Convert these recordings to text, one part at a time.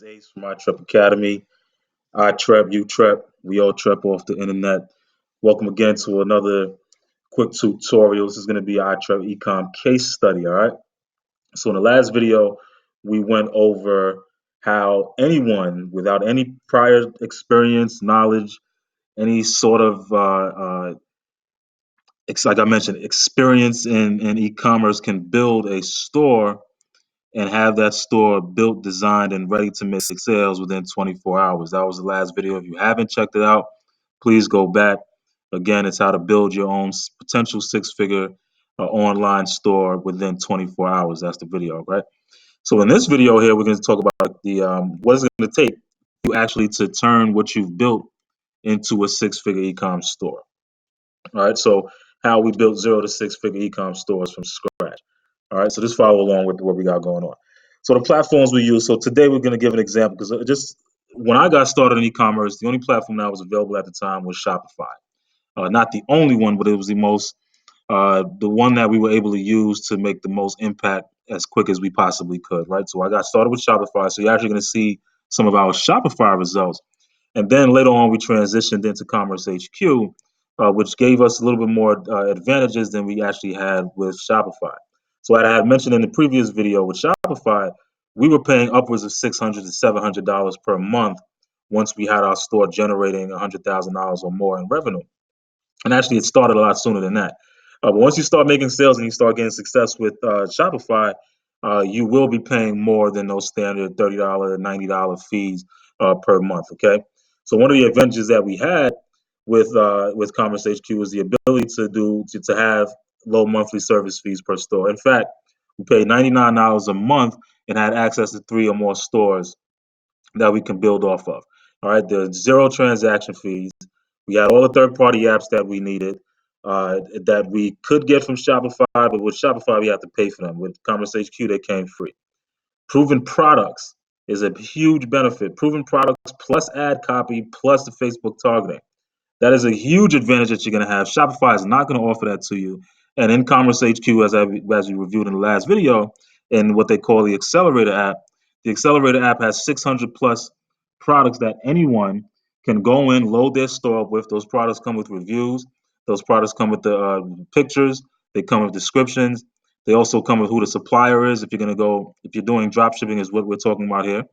is Ace from iTrep Academy. iTrep, Utrep, we all trep off the internet. Welcome again to another quick tutorial. This is going to be iTrep Ecom case study, all right? So in the last video, we went over how anyone without any prior experience, knowledge, any sort of, like I mentioned, experience in e-commerce can build a store and have that store built, designed, and ready to make sales within 24 hours. That was the last video. If you haven't checked it out, please go back. Again, it's how to build your own potential six-figure online store within 24 hours. That's the video, right? So in this video here, we're going to talk about the what is it going to take you actually to turn what you've built into a six-figure e-com store. All right, so how we built 0 to 6 figure e-com stores from scratch. All right, so just follow along with what we got going on. So the platforms we use. So today we're going to give an example because just when I got started in e-commerce, the only platform that was available at the time was Shopify. Not the only one, but it was the one that we were able to use to make the most impact as quick as we possibly could, right? So I got started with Shopify. So you're actually going to see some of our Shopify results. And then later on, we transitioned into Commerce HQ, which gave us a little bit more advantages than we actually had with Shopify. So I had mentioned in the previous video with Shopify, we were paying upwards of $600 to $700 per month once we had our store generating $100,000 or more in revenue. And actually, it started a lot sooner than that. But once you start making sales and you start getting success with Shopify, you will be paying more than those standard $30, $90 fees per month. Okay. So one of the advantages that we had with Commerce HQ is the ability to have low monthly service fees per store. In fact, we paid $99 a month and had access to 3 or more stores that we can build off of. All right, there's 0 transaction fees. We had all the third-party apps that we needed that we could get from Shopify, but with Shopify we have to pay for them. With Commerce HQ, they came free. Proven products is a huge benefit. Proven products plus ad copy plus the Facebook targeting. That is a huge advantage that you're going to have. Shopify is not going to offer that to you. And in Commerce HQ, as we reviewed in the last video, in what they call the Accelerator app has 600 plus products that anyone can go in, load their store up with. Those products come with reviews. Those products come with the pictures. They come with descriptions. They also come with who the supplier is. If you're doing drop shipping, is what we're talking about here.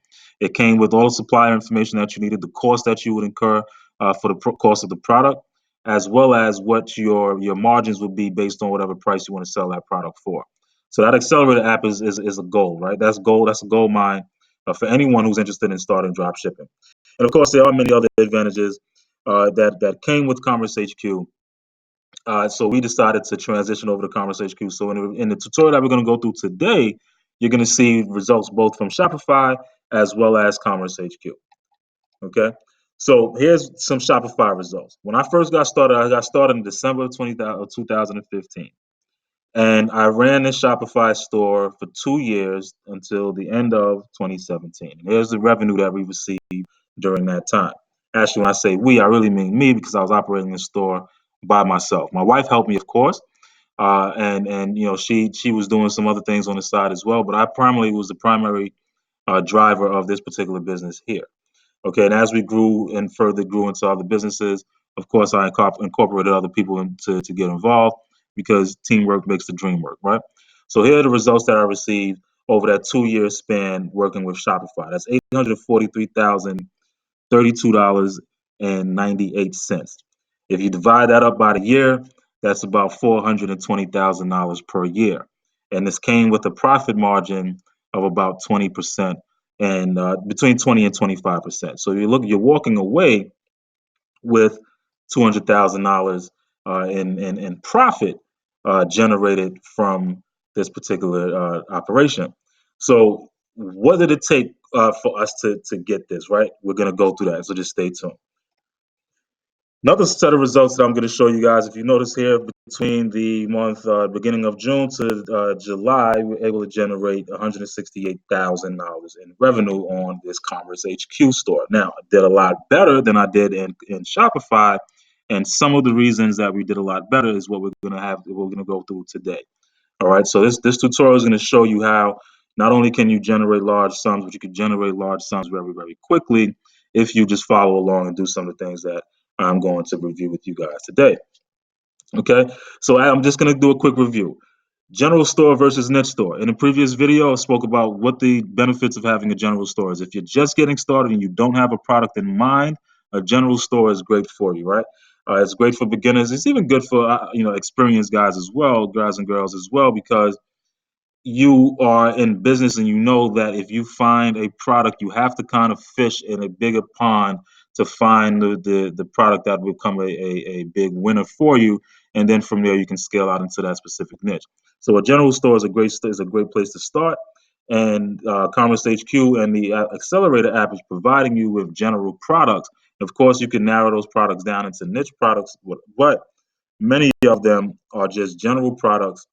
It came with all the supplier information that you needed, the cost that you would incur for the cost of the product, as well as what your margins would be based on whatever price you want to sell that product for. So that Accelerator app is a gold, right? That's gold. That's a gold mine for anyone who's interested in starting drop shipping. And of course, there are many other advantages that came with Commerce HQ. So we decided to transition over to Commerce HQ. So in the tutorial that we're going to go through today, you're going to see results both from Shopify as well as Commerce HQ. Okay. So here's some Shopify results. When I first got started, I got started in December of 2015. And I ran this Shopify store for 2 years until the end of 2017. And here's the revenue that we received during that time. Actually, when I say we, I really mean me because I was operating the store by myself. My wife helped me, of course, and she was doing some other things on the side as well. But I primarily was the primary driver of this particular business here. Okay, and as we grew and further grew into other businesses, of course, I incorporated other people to get involved because teamwork makes the dream work, right? So here are the results that I received over that 2-year span working with Shopify. That's $843,032.98. If you divide that up by the year, that's about $420,000 per year. And this came with a profit margin of about 20% and between 20 and 25%. So you're walking away with $200,000 in profit generated from this particular operation. So what did it take for us to get this, right? We're going to go through that, so just stay tuned. Another set of results that I'm going to show you guys, if you notice here, between the month beginning of June to July, we were able to generate $168,000 in revenue on this Commerce HQ store. Now, I did a lot better than I did in Shopify, and some of the reasons that we did a lot better is what we're going to go through today. All right, so this tutorial is going to show you how Not only can you generate large sums, but you can generate large sums very, very quickly if you just follow along and do some of the things that I'm going to review with you guys today. Okay, so I'm just going to do a quick review. General store versus niche store. In a previous video, I spoke about what the benefits of having a general store is. If you're just getting started and you don't have a product in mind, a general store is great for you, right? It's great for beginners. It's even good for experienced guys as well, guys and girls as well, because you are in business and you know that if you find a product, you have to kind of fish in a bigger pond to find the product that will become a big winner for you. And then from there, you can scale out into that specific niche. So a general store is a great place to start. And Commerce HQ and the Accelerator app is providing you with general products. Of course, you can narrow those products down into niche products, but many of them are just general products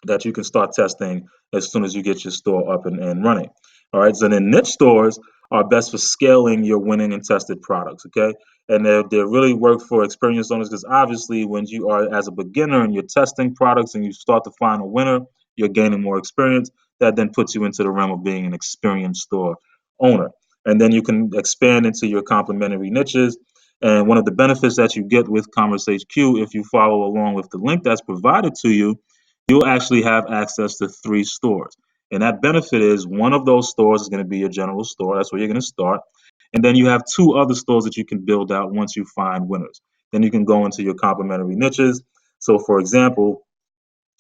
that you can start testing as soon as you get your store up and running. All right. So then niche stores are best for scaling your winning and tested products. Okay. And they really work for experienced owners because obviously when you are as a beginner and you're testing products and you start to find a winner, you're gaining more experience. That then puts you into the realm of being an experienced store owner. And then you can expand into your complementary niches. And one of the benefits that you get with Commerce HQ, if you follow along with the link that's provided to you, you'll actually have access to 3 stores. And that benefit is one of those stores is going to be your general store. That's where you're going to start. And then you have 2 other stores that you can build out once you find winners. Then you can go into your complementary niches. So, for example,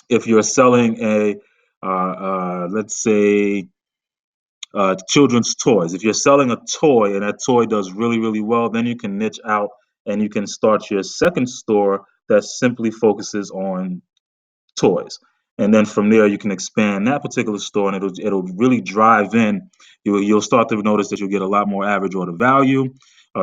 if you're selling let's say, children's toys, if you're selling a toy and that toy does really, really well, then you can niche out and you can start your second store that simply focuses on toys. And then from there, you can expand that particular store, and it'll really drive in. You'll start to notice that you'll get a lot more average order value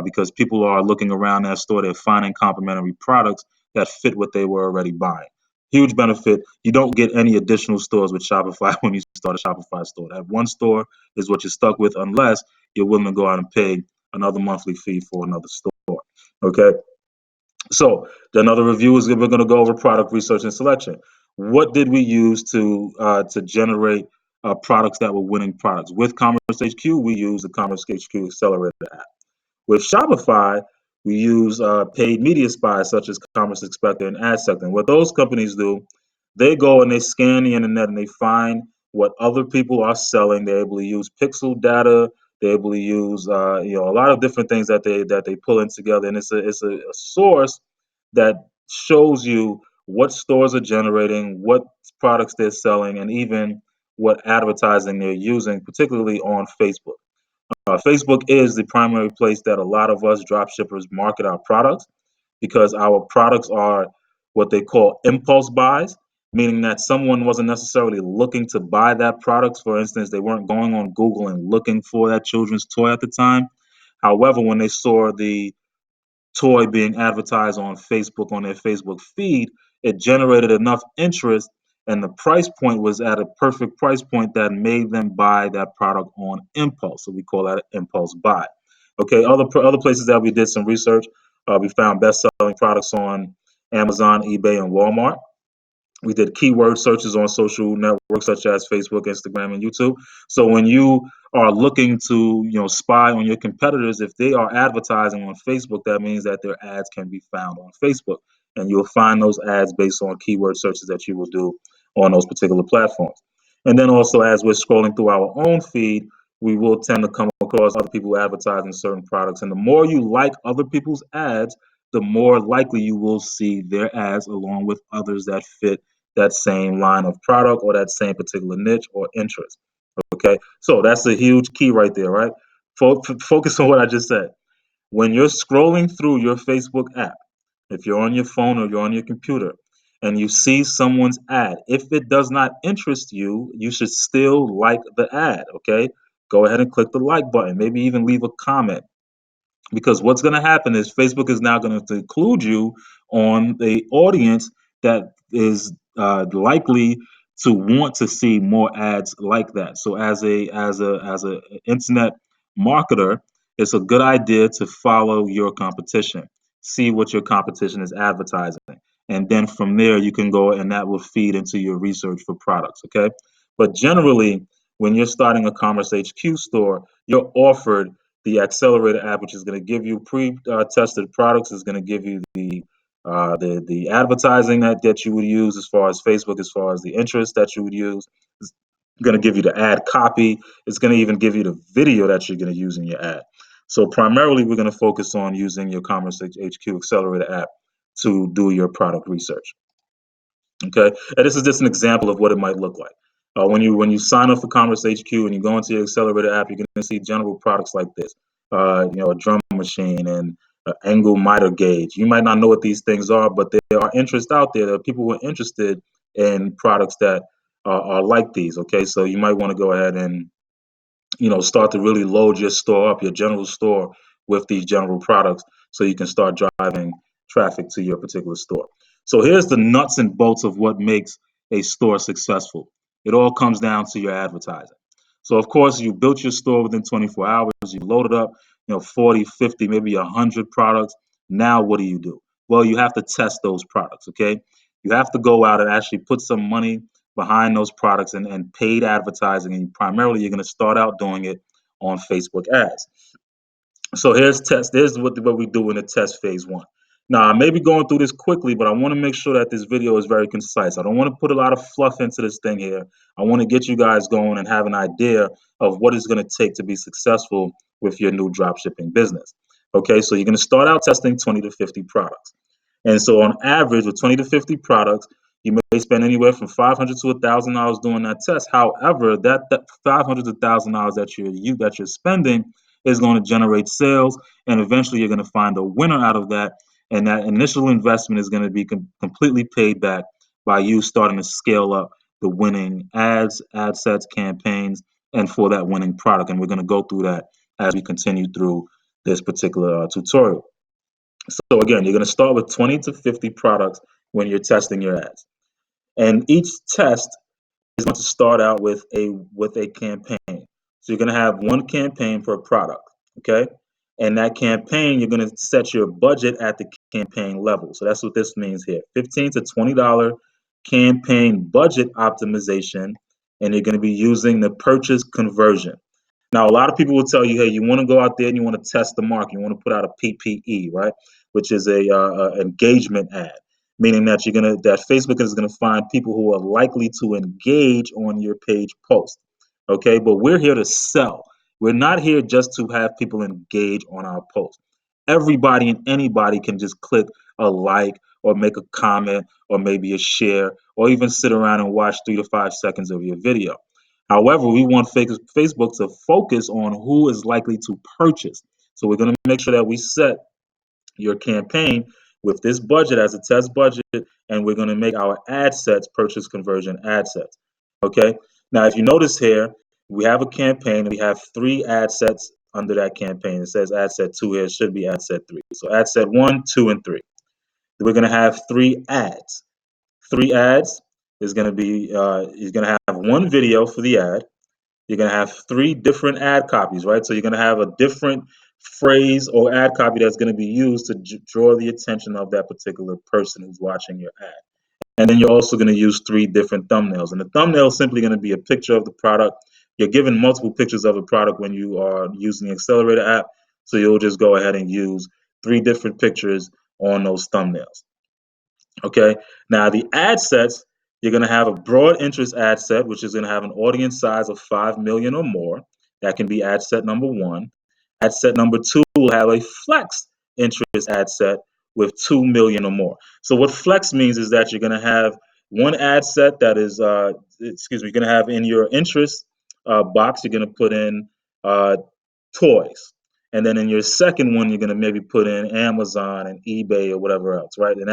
because people are looking around that store. They're finding complementary products that fit what they were already buying. Huge benefit. You don't get any additional stores with Shopify when you start a Shopify store. That one store is what you're stuck with unless you're willing to go out and pay another monthly fee for another store. Okay. So another review is we're going to go over product research and selection. What did we use to generate products that were winning products? With Commerce HQ, we use the Commerce HQ Accelerator app. With Shopify, we use paid media spies such as Commerce Inspector and AdSector. And what those companies do, they go and they scan the internet and they find what other people are selling. They're able to use pixel data. They're able to use a lot of different things that they pull in together, and it's a source that shows you what stores are generating, what products they're selling, and even what advertising they're using, particularly on Facebook. Facebook is the primary place that a lot of us drop shippers market our products because our products are what they call impulse buys, meaning that someone wasn't necessarily looking to buy that product. For instance, they weren't going on Google and looking for that children's toy at the time. However, when they saw the toy being advertised on Facebook on their Facebook feed, it generated enough interest and the price point was at a perfect price point that made them buy that product on impulse. So we call that an impulse buy. Okay, other places that we did some research, we found best-selling products on Amazon, eBay, and Walmart. We did keyword searches on social networks such as Facebook, Instagram, and YouTube. So when you are looking to, spy on your competitors, if they are advertising on Facebook, that means that their ads can be found on Facebook, and you'll find those ads based on keyword searches that you will do on those particular platforms. And then also, as we're scrolling through our own feed, we will tend to come across other people advertising certain products. And the more you like other people's ads, the more likely you will see their ads along with others that fit that same line of product or that same particular niche or interest. Okay, so that's a huge key right there, right? Focus on what I just said. When you're scrolling through your Facebook app, if you're on your phone or you're on your computer, and you see someone's ad, if it does not interest you, you should still like the ad. Okay, go ahead and click the like button. Maybe even leave a comment because what's going to happen is Facebook is now going to include you on the audience that is likely to want to see more ads like that. So as a internet marketer, it's a good idea to follow your competition, see what your competition is advertising, and then from there you can go and that will feed into your research for products. Okay, but generally when you're starting a Commerce HQ store, you're offered the Accelerator app, which is going to give you pre-tested products. Is going to give you the advertising that you would use as far as Facebook, as far as the interest that you would use. It's going to give you the ad copy. It's going to even give you the video that you're going to use in your ad. So primarily, we're going to focus on using your Commerce HQ Accelerator app to do your product research. Okay, and this is just an example of what it might look like. When you sign up for Commerce HQ and you go into your Accelerator app, you're going to see general products like this. A drum machine and an angle miter gauge. You might not know what these things are, but there are interest out there. There are people who are interested in products that are like these. Okay, so you might want to go ahead and start to really load your store up, your general store, with these general products so you can start driving traffic to your particular store. So here's the nuts and bolts of what makes a store successful. It all comes down to your advertising. So of course, you built your store within 24 hours, you loaded up, 40, 50, maybe 100 products. Now what do? Well, you have to test those products, okay? You have to go out and actually put some money behind those products and paid advertising, and primarily you're going to start out doing it on Facebook ads. So here's what we do in the test phase one. Now, I may be going through this quickly, but I want to make sure that this video is very concise. I don't want to put a lot of fluff into this thing here. I want to get you guys going and have an idea of what it's going to take to be successful with your new dropshipping business. Okay, so you're going to start out testing 20 to 50 products. And so on average, with 20 to 50 products, you may spend anywhere from $500 to $1,000 doing that test. However, that $500 to $1,000 that you're spending is going to generate sales, and eventually you're going to find a winner out of that. And that initial investment is going to be completely paid back by you starting to scale up the winning ads, ad sets, campaigns, and for that winning product. And we're going to go through that as we continue through this particular tutorial. So again, you're going to start with 20 to 50 products when you're testing your ads. And each test is going to start out with a campaign. So you're going to have one campaign per product, okay? And that campaign, you're going to set your budget at the campaign level. So that's what this means here. $15 to $20 campaign budget optimization, and you're going to be using the purchase conversion. Now, a lot of people will tell you, hey, you want to go out there and you want to test the market. You want to put out a PPE, right? Which is a engagement ad, meaning that that Facebook is gonna find people who are likely to engage on your page post. Okay, but we're here to sell. We're not here just to have people engage on our post. Everybody and anybody can just click a like or make a comment or maybe a share or even sit around and watch 3 to 5 seconds of your video. However, we want Facebook to focus on who is likely to purchase. So we're going to make sure that we set your campaign with this budget as a test budget, and we're going to make our ad sets purchase conversion ad sets. Okay. Now, if you notice here, we have a campaign and we have 3 ad sets under that campaign. It says ad set 2 here. It should be ad set 3. So ad set 1, 2, and 3. Then we're going to have 3 ads. 3 ads is going to be you're going to have one video for the ad. You're going to have 3 different ad copies, right? So you're going to have a different phrase or ad copy that's going to be used to draw the attention of that particular person who's watching your ad. And then you're also going to use 3 different thumbnails. And the thumbnail is simply going to be a picture of the product. You're given multiple pictures of a product when you are using the Accelerator app. So you'll just go ahead and use 3 different pictures on those thumbnails. Okay, now the ad sets, you're going to have a broad interest ad set, which is going to have an audience size of 5 million or more. That can be ad set number 1. Ad set number 2 will have a flex interest ad set with 2 million or more. So what flex means is that you're going to have one ad set that is, you're going to have in your interest box, you're going to put in toys. And then in your second one, you're going to maybe put in Amazon and eBay or whatever else, right? And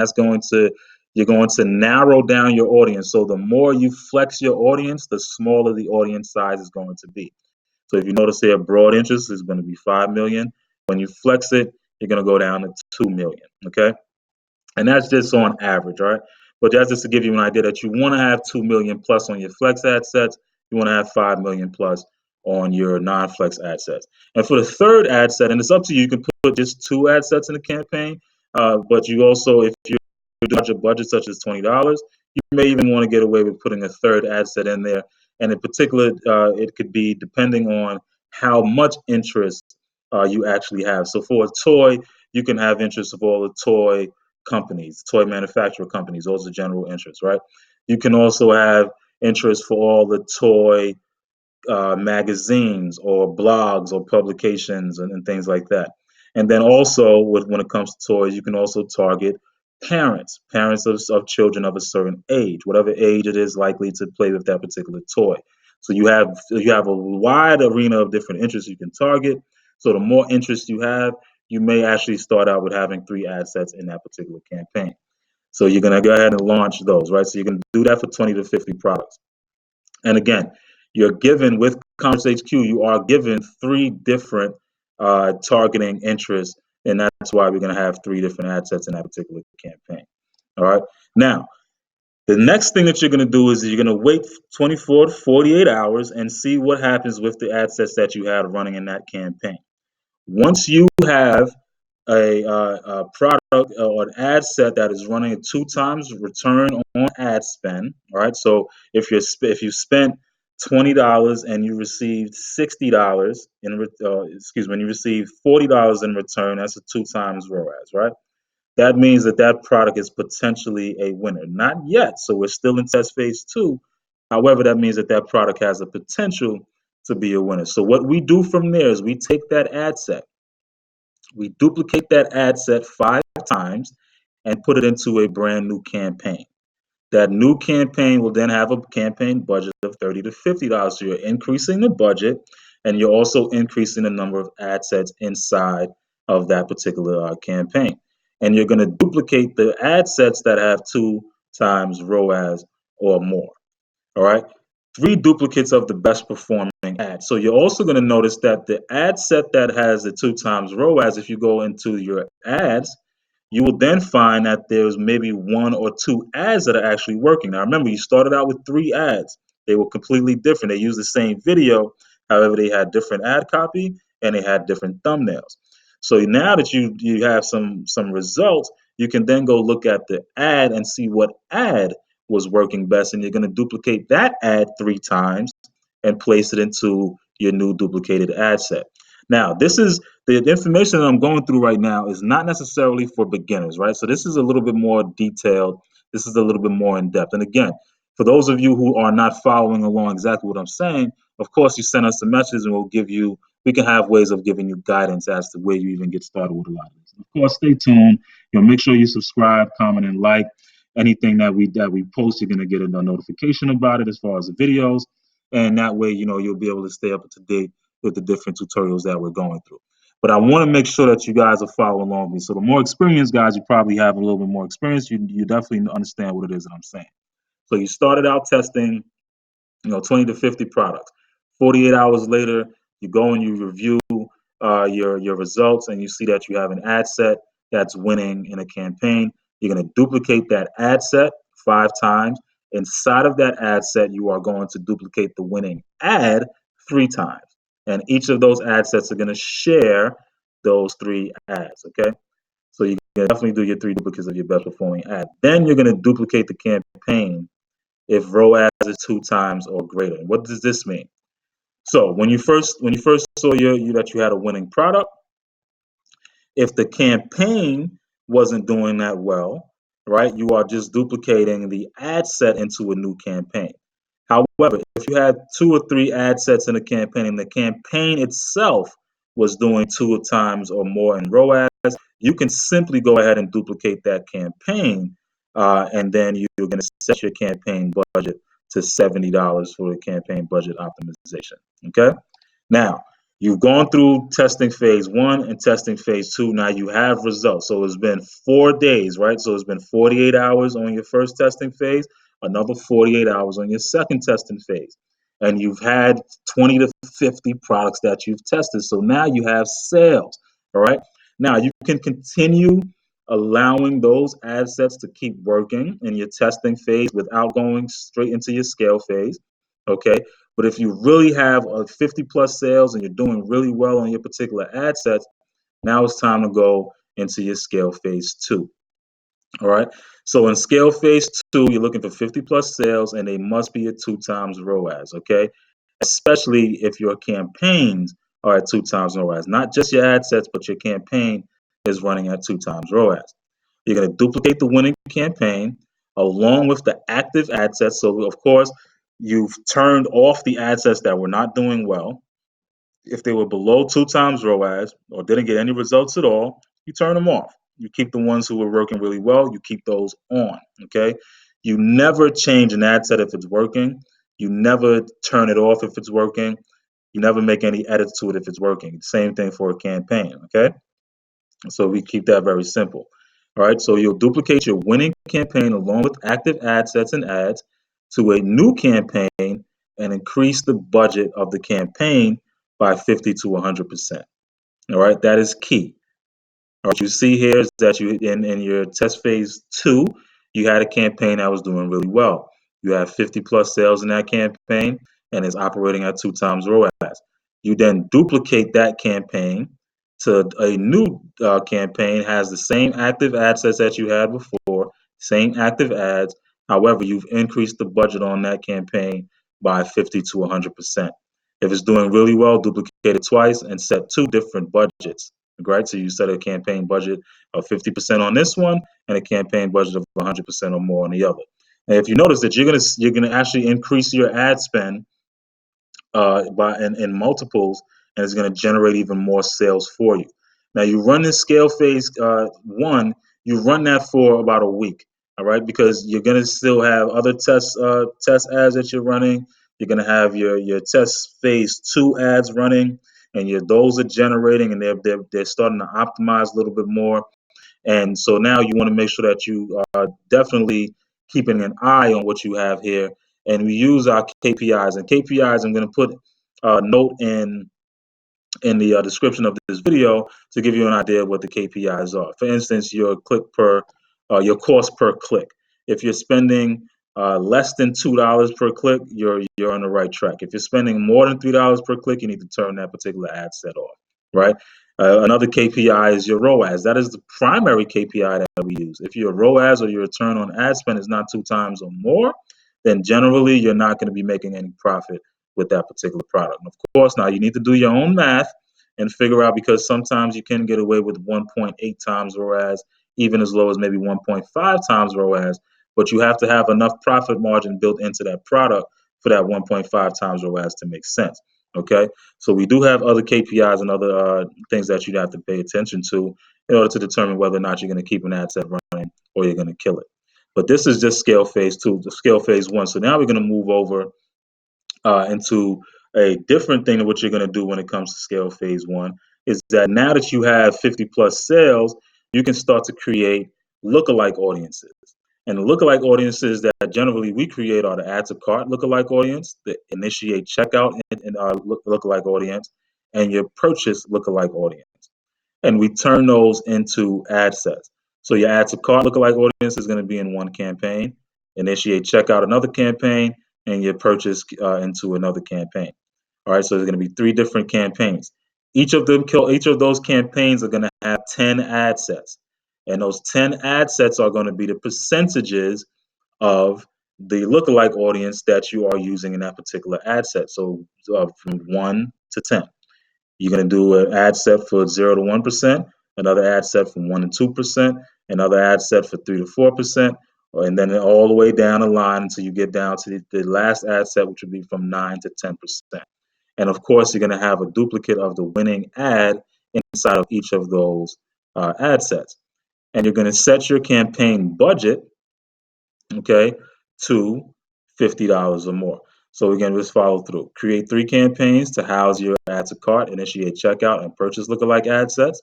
you're going to narrow down your audience. So the more you flex your audience, the smaller the audience size is going to be. So if you notice here, broad interest is going to be 5 million. When you flex it, you're going to go down to 2 million, okay? And that's just on average, right? But that's just to give you an idea that you want to have 2 million plus on your flex ad sets. You want to have 5 million plus on your non-flex ad sets. And for the third ad set, and it's up to you, you can put just 2 ad sets in the campaign. But you also, if you're doing a budget such as $20, you may even want to get away with putting a third ad set in there And in particular, it could be depending on how much interest you actually have. So for a toy, you can have interest of all the toy companies, toy manufacturer companies. Those are general interests, right? You can also have interest for all the toy magazines or blogs or publications and things like that. And then also, when it comes to toys, you can also target parents of children of a certain age, whatever age it is likely to play with that particular toy. So you have a wide arena of different interests you can target. So the more interest you have, you may actually start out with having 3 ad sets in that particular campaign. So you're gonna go ahead and launch those, right? So you can do that for 20 to 50 products. And again, you're given with Commerce HQ, you are given 3 different targeting interests, and that's why we're going to have 3 different ad sets in that particular campaign. All right. Now, the next thing that you're going to do is you're going to wait 24 to 48 hours and see what happens with the ad sets that you had running in that campaign. Once you have a product or an ad set that is running at 2 times return on ad spend. All right. So if you spent $20 and you received $60 when you received $40 in return, that's a 2 times ROAS, right? That means that that product is potentially a winner. Not yet. So we're still in test phase 2. However, that means that that product has a potential to be a winner. So what we do from there is we take that ad set, we duplicate that ad set 5 times and put it into a brand new campaign. That new campaign will then have a campaign budget of $30 to $50. So you're increasing the budget and you're also increasing the number of ad sets inside of that particular campaign. And you're going to duplicate the ad sets that have 2 times ROAS or more. All right. 3 duplicates of the best performing ad. So you're also going to notice that the ad set that has the 2 times ROAS, if you go into your ads, you will then find that there's maybe 1 or 2 ads that are actually working. Now, remember, you started out with 3 ads. They were completely different. They used the same video. However, they had different ad copy and they had different thumbnails. So now that you have some results, you can then go look at the ad and see what ad was working best, and you're going to duplicate that ad 3 times and place it into your new duplicated ad set. Now, this is the information that I'm going through right now is not necessarily for beginners, right? So this is a little bit more detailed. This is a little bit more in depth. And again, for those of you who are not following along exactly what I'm saying, of course, you send us a message and we can have ways of giving you guidance as to where you even get started with a lot of this. Of course, stay tuned. Make sure you subscribe, comment, and like. Anything that we post, you're gonna get a notification about it as far as the videos, and that way, you'll be able to stay up to date with the different tutorials that we're going through. But I want to make sure that you guys are following along with me. So the more experienced guys, you probably have a little bit more experience. You definitely understand what it is that I'm saying. So you started out testing 20 to 50 products. 48 hours later, you go and you review your results, and you see that you have an ad set that's winning in a campaign. You're going to duplicate that ad set 5 times. Inside of that ad set, you are going to duplicate the winning ad 3 times. And each of those ad sets are going to share those 3 ads, okay? So you can definitely do your 3 duplicates of your best performing ad. Then you're going to duplicate the campaign if ROAS is 2 times or greater. What does this mean? So when you first saw that you had a winning product, if the campaign wasn't doing that well, right, you are just duplicating the ad set into a new campaign. However, if you had 2 or 3 ad sets in a campaign and the campaign itself was doing 2 times or more in ROAS, you can simply go ahead and duplicate that campaign, and then you're going to set your campaign budget to $70 for the campaign budget optimization. Okay. Now, you've gone through testing phase 1 and testing phase 2. Now you have results. So it's been 4 days, right? So it's been 48 hours on your first testing phase, another 48 hours on your second testing phase. And you've had 20 to 50 products that you've tested. So now you have sales, all right? Now you can continue allowing those ad sets to keep working in your testing phase without going straight into your scale phase, okay? But if you really have 50 plus sales and you're doing really well on your particular ad sets, now it's time to go into your scale phase 2. All right. So in scale phase two, you're looking for 50 plus sales, and they must be at 2 times ROAS. Okay. Especially if your campaigns are at 2 times ROAS, not just your ad sets, but your campaign is running at 2 times ROAS. You're going to duplicate the winning campaign along with the active ad sets. So, of course, you've turned off the ad sets that were not doing well. If they were below 2 times ROAS or didn't get any results at all, you turn them off. You keep the ones who were working really well, you keep those on. Okay. You never change an ad set if it's working. You never turn it off if it's working. You never make any edits to it if it's working. Same thing for a campaign. Okay. So we keep that very simple. All right. So you'll duplicate your winning campaign along with active ad sets and ads to a new campaign and increase the budget of the campaign by 50 to 100%. All right. That is key. All right. You see here is that you in your test phase two, you had a campaign that was doing really well. You have 50 plus sales in that campaign and it's operating at 2 times ROAS. You then duplicate that campaign to a new campaign, has the same active ad sets that you had before, same active ads. However, you've increased the budget on that campaign by 50 to 100%. If it's doing really well, duplicate it twice and set two different budgets. Right? So you set a campaign budget of 50% on this one and a campaign budget of 100% or more on the other. And if you notice that you're gonna actually increase your ad spend in multiples, and it's going to generate even more sales for you. Now, you run this scale phase one, you run that for about a week, all right, because you're going to still have other test ads that you're running. You're going to have your test phase two ads running, and those are generating, and they're starting to optimize a little bit more. And so now you want to make sure that you are definitely keeping an eye on what you have here. And we use our KPIs. And KPIs, I'm going to put a note in the description of this video to give you an idea of what the KPIs are. For instance, your cost per click. If you're spending less than $2 per click, you're on the right track. If you're spending more than $3 per click, you need to turn that particular ad set off, right? Another KPI is your ROAS. That is the primary KPI that we use. If your ROAS or your return on ad spend is not 2 times or more, then generally you're not going to be making any profit with that particular product. And of course, now you need to do your own math and figure out, because sometimes you can get away with 1.8 times ROAS, even as low as maybe 1.5 times ROAS, but you have to have enough profit margin built into that product for that 1.5 times ROAS to make sense. Okay, so we do have other KPIs and other things that you'd have to pay attention to in order to determine whether or not you're going to keep an ad set running or you're going to kill it. But this is just scale phase two, the scale phase one. So now we're going to move over into a different thing than what you're going to do when it comes to scale phase one, is that now that you have 50 plus sales, you can start to create lookalike audiences. And the lookalike audiences that generally we create are the add to cart lookalike audience, the initiate checkout in our lookalike audience, and your purchase lookalike audience. And we turn those into ad sets. So your add to cart lookalike audience is going to be in one campaign, initiate checkout another campaign, and your purchase into another campaign. All right, so there's going to be three different campaigns. Each of those campaigns are going to have 10 ad sets, and those 10 ad sets are going to be the percentages of the lookalike audience that you are using in that particular ad set. So from 1 to 10. You're going to do an ad set for 0 to 1%, another ad set from 1 to 2%, another ad set for 3 to 4%, and then all the way down the line until you get down to the last ad set, which would be from 9 to 10%. And of course, you're going to have a duplicate of the winning ad inside of each of those ad sets. And you're going to set your campaign budget, okay, to $50 or more. So again, just follow through. Create 3 campaigns to house your add to cart, initiate checkout, and purchase lookalike ad sets.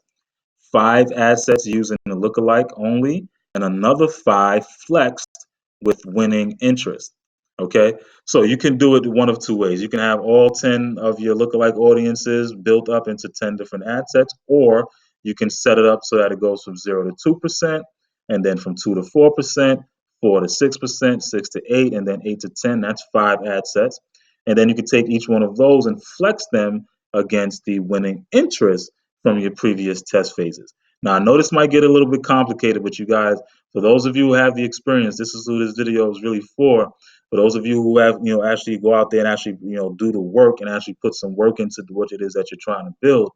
5 ad sets using the lookalike only, and another 5 flexed with winning interest. Okay, so you can do it one of two ways. You can have all 10 of your lookalike audiences built up into 10 different ad sets, or you can set it up so that it goes from 0 to 2%, and then from 2 to 4%, 4 to 6%, 6 to 8, and then 8 to 10. That's 5 ad sets. And then you can take each one of those and flex them against the winning interest from your previous test phases. Now, I know this might get a little bit complicated, but you guys, for those of you who have the experience, this is who this video is really for. For those of you who have, actually go out there and actually, do the work and actually put some work into what it is that you're trying to build,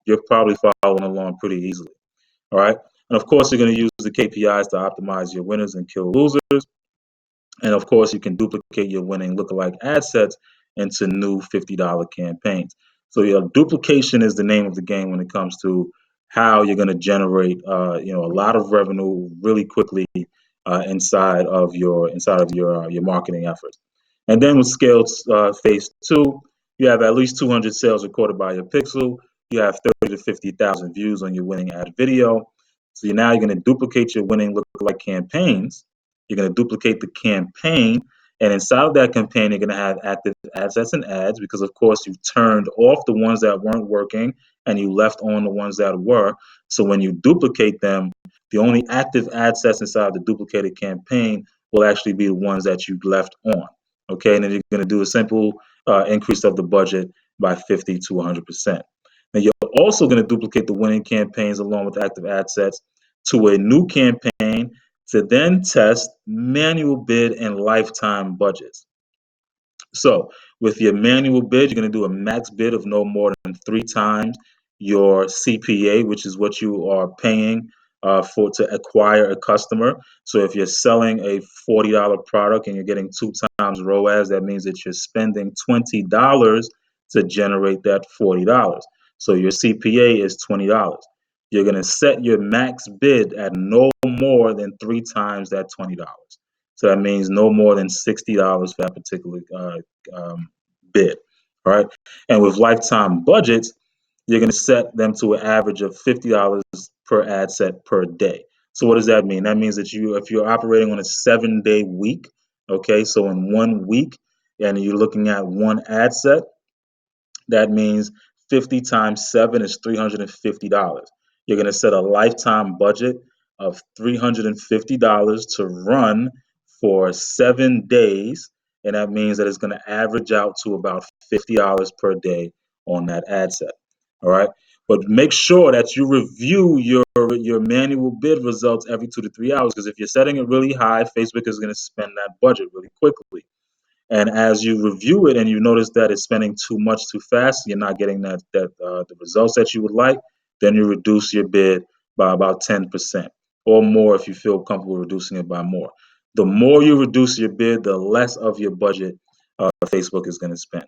you're probably following along pretty easily. All right. And of course, you're going to use the KPIs to optimize your winners and kill losers. And of course, you can duplicate your winning lookalike ad sets into new $50 campaigns. So your duplication is the name of the game when it comes to how you're going to generate, a lot of revenue really quickly inside of your marketing efforts. And then with scale phase two, you have at least 200 sales recorded by your pixel. You have 30 to 50,000 views on your winning ad video. So you're going to duplicate your winning lookalike campaigns. You're going to duplicate the campaign, and inside of that campaign, you're going to have active ad sets and ads because, of course, you turned off the ones that weren't working and you left on the ones that were. So when you duplicate them, the only active ad sets inside of the duplicated campaign will actually be the ones that you left on. Okay, and then you're going to do a simple increase of the budget by 50 to 100%. Now, you're also going to duplicate the winning campaigns along with active ad sets to a new campaign to then test manual bid and lifetime budgets. So with your manual bid, you're going to do a max bid of no more than 3 times your CPA, which is what you are paying for to acquire a customer. So if you're selling a $40 product and you're getting 2 times ROAS, that means that you're spending $20 to generate that $40. So your CPA is $20. You're going to set your max bid at no more than 3 times that $20. So that means no more than $60 for that particular bid. All right. And with lifetime budgets, you're going to set them to an average of $50 per ad set per day. So what does that mean? That means that if you're operating on a 7-day week, okay, so in 1 week, and you're looking at one ad set, that means 50 times 7 is $350. You're going to set a lifetime budget of $350 to run for 7 days. And that means that it's going to average out to about $50 per day on that ad set. All right. But make sure that you review your manual bid results every 2 to 3 hours, because if you're setting it really high, Facebook is going to spend that budget really quickly. And as you review it and you notice that it's spending too much too fast, you're not getting the results that you would like, then you reduce your bid by about 10% or more if you feel comfortable reducing it by more. The more you reduce your bid, the less of your budget Facebook is going to spend.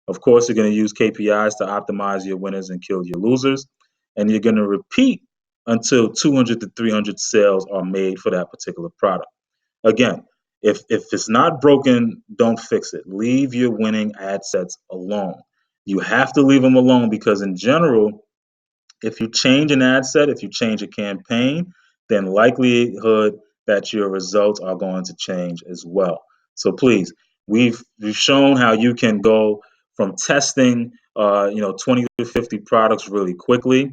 Of course, you're going to use KPIs to optimize your winners and kill your losers. And you're going to repeat until 200 to 300 sales are made for that particular product. Again, if it's not broken, don't fix it. Leave your winning ad sets alone. You have to leave them alone because in general, if you change an ad set, if you change a campaign, then likelihood that your results are going to change as well. So please, we've shown how you can go from testing 20 to 50 products really quickly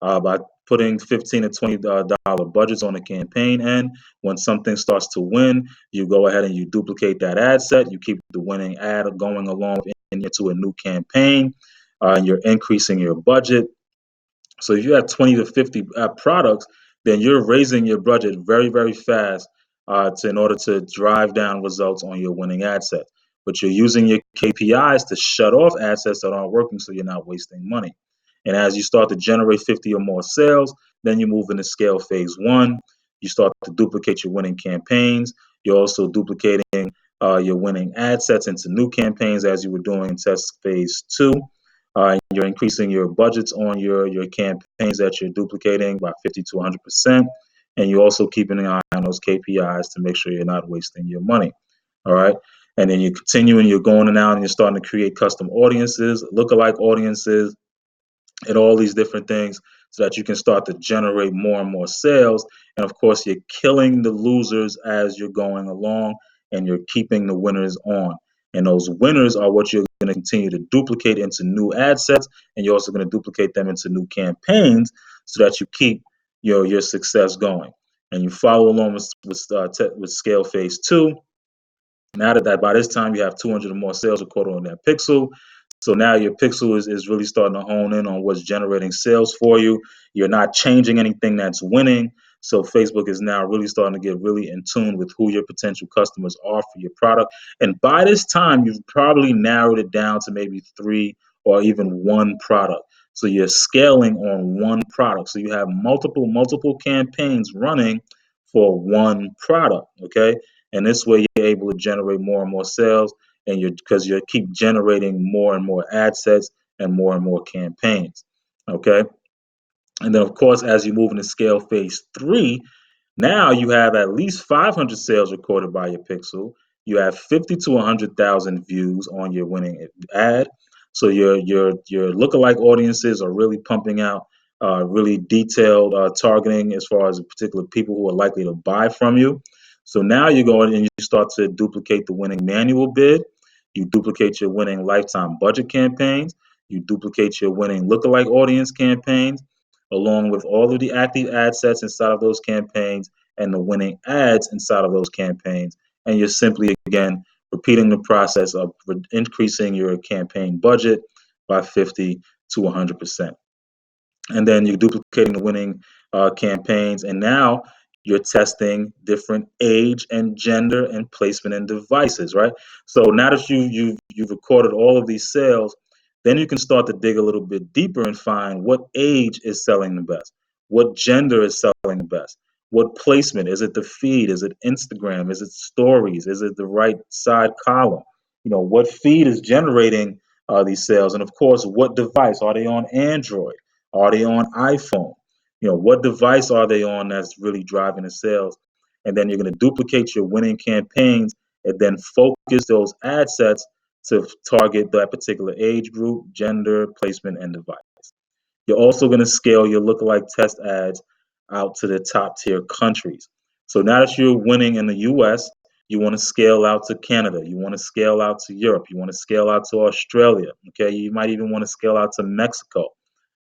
by putting 15 to $20 budgets on a campaign. And when something starts to win, you go ahead and you duplicate that ad set. You keep the winning ad going along into a new campaign. And you're increasing your budget. So if you have 20 to 50 products, then you're raising your budget very, very fast in order to drive down results on your winning ad set. But you're using your KPIs to shut off ad sets that aren't working so you're not wasting money. And as you start to generate 50 or more sales, then you move into scale phase one. You start to duplicate your winning campaigns. You're also duplicating your winning ad sets into new campaigns as you were doing in test phase two. You're increasing your budgets on your campaigns that you're duplicating by 50 to 100%. And you're also keeping an eye on those KPIs to make sure you're not wasting your money. All right. And then you continue and you're going out and you're starting to create custom audiences, lookalike audiences, and all these different things so that you can start to generate more and more sales. And of course, you're killing the losers as you're going along and you're keeping the winners on. And those winners are what you're going to continue to duplicate into new ad sets. And you're also going to duplicate them into new campaigns so that you keep your success going. And you follow along with scale phase two. Now that by this time you have 200 or more sales recorded on that pixel. So now your pixel is really starting to hone in on what's generating sales for you. You're not changing anything that's winning. So Facebook is now really starting to get really in tune with who your potential customers are for your product. And by this time, you've probably narrowed it down to maybe three or even one product. So you're scaling on one product. So you have multiple campaigns running for one product. Okay. And this way you're able to generate more and more sales, and you're keep generating more and more ad sets and more campaigns. Okay. And then of course, as you move into scale phase three, now you have at least 500 sales recorded by your pixel. You have 50 to 100,000 views on your winning ad. So your lookalike audiences are really pumping out really detailed targeting as far as particular people who are likely to buy from you. So now you go in and you start to duplicate the winning manual bid. You duplicate your winning lifetime budget campaigns. You duplicate your winning lookalike audience campaigns, along with all of the active ad sets inside of those campaigns and the winning ads inside of those campaigns. And you're simply, again, repeating the process of increasing your campaign budget by 50 to 100%. And then you're duplicating the winning campaigns. And now you're testing different age and gender and placement and devices, right? So now that you've recorded all of these sales, then you can start to dig a little bit deeper and find what age is selling the best, what gender is selling the best, what placement is it? The feed? Is it Instagram? Is it stories? Is it the right side column? What feed is generating these sales, and of course, what device are they on? Android? Are they on iPhone? What device are they on that's really driving the sales? And then you're going to duplicate your winning campaigns and then focus those ad sets to target that particular age group, gender, placement, and device. You're also going to scale your lookalike test ads out to the top tier countries. So now that you're winning in the US, you want to scale out to Canada. You want to scale out to Europe. You want to scale out to Australia. Okay. You might even want to scale out to Mexico.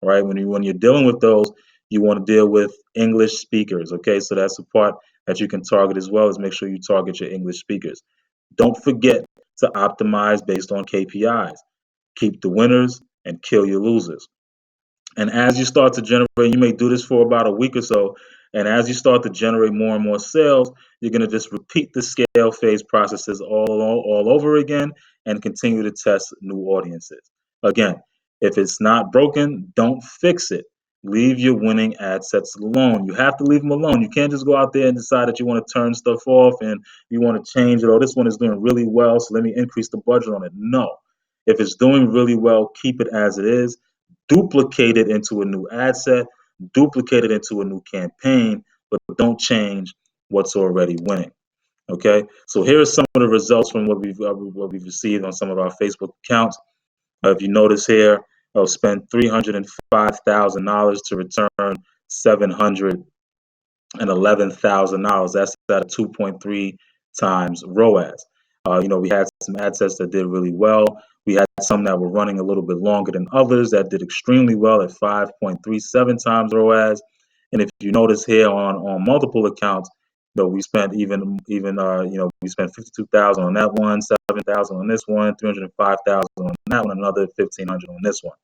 Right. When you're dealing with those, you want to deal with English speakers. Okay. So that's the part that you can target as well, as make sure you target your English speakers. Don't forget to optimize based on KPIs. Keep the winners and kill your losers. And as you start to generate, you may do this for about a week or so. And as you start to generate more and more sales, you're going to just repeat the scale phase processes all over again and continue to test new audiences. Again, if it's not broken, don't fix it. Leave your winning ad sets alone. You have to leave them alone. You can't just go out there and decide that you want to turn stuff off and you want to change it. Oh, this one is doing really well, so let me increase the budget on it. No. If it's doing really well, keep it as it is. Duplicate it into a new ad set, duplicate it into a new campaign, but don't change what's already winning. Okay, so here are some of the results from what we've received on some of our Facebook accounts. If you notice here, I'll spend $305,000 to return $711,000. That's at a 2.3 times ROAS. We had some ad sets that did really well. We had some that were running a little bit longer than others that did extremely well at 5.37 times ROAS. And if you notice here on multiple accounts, we spent we spent 52,000 on that one, 7,000 on this one, 305,000 on that one, another 1,500 on this one.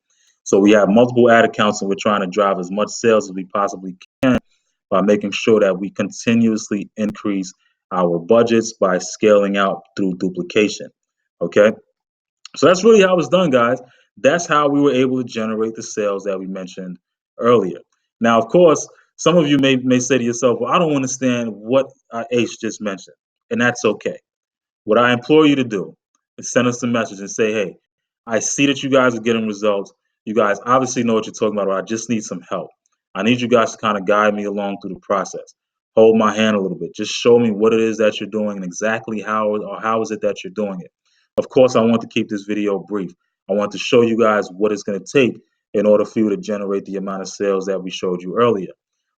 So we have multiple ad accounts, and we're trying to drive as much sales as we possibly can by making sure that we continuously increase our budgets by scaling out through duplication. Okay, so that's really how it's done, guys. That's how we were able to generate the sales that we mentioned earlier. Now, of course, some of you may say to yourself, well, I don't understand what Ace just mentioned, and that's okay. What I implore you to do is send us a message and say, hey, I see that you guys are getting results. You guys obviously know what you're talking about, or I just need some help. I need you guys to kind of guide me along through the process. Hold my hand a little bit. Just show me what it is that you're doing and exactly how is it that you're doing it. Of course, I want to keep this video brief. I want to show you guys what it's going to take in order for you to generate the amount of sales that we showed you earlier.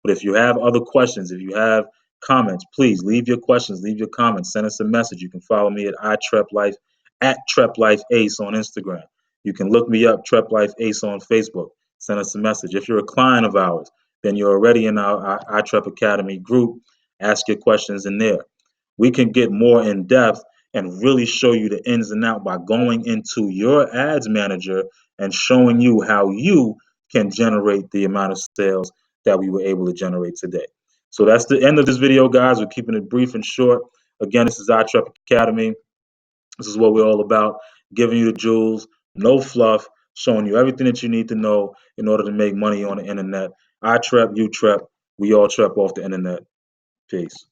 But if you have other questions, if you have comments, please leave your questions, leave your comments, send us a message. You can follow me at iTrep at Trep Life Ace on Instagram. You can look me up, Trep Life Ace on Facebook. Send us a message. If you're a client of ours, then you're already in our iTrep Academy group. Ask your questions in there. We can get more in depth and really show you the ins and out by going into your ads manager and showing you how you can generate the amount of sales that we were able to generate today. So that's the end of this video, guys. We're keeping it brief and short. Again, this is iTrep Academy. This is what we're all about, giving you the jewels, no fluff, showing you everything that you need to know in order to make money on the internet. iTrep, you trep, we all trep off the internet. Peace.